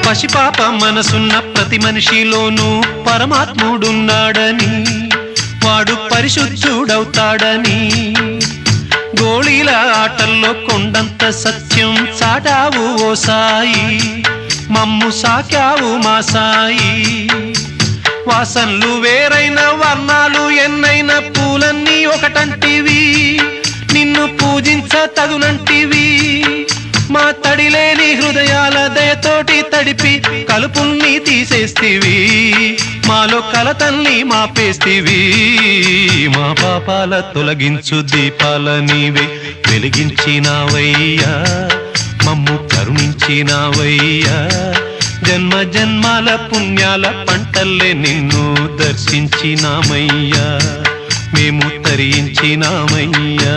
పసిపాప మనసున్న ప్రతి మనిషిలోనూ పరమాత్ముడున్నాడని, వాడు పరిశుద్ధుడవుతాడని, గోళీల ఆటల్లో కొండంత సత్యం చాటావు ఓ సాయి, మమ్ము సాకావు మా సాయి. వాసనలు వేరైన వర్ణాలు ఎన్నైన పూలన్నీ ఒకటంటివి, నిన్ను పూజించ తగునంటివి. మా తడిలేని హృదయాల దయతోటి తడిపి కలుపుల్ని తీసేస్తివి, మాలో కలతల్ని మాపేస్తివి. మా పాపాల తొలగించు దీపాల నీవే వెలిగించినావయ్యా, మమ్ము కరుణించినావయ్యా. జన్మ జన్మాల పుణ్యాల పంటల్లే నిన్ను దర్శించినామయ్యా, మేము తరించినామయ్యా.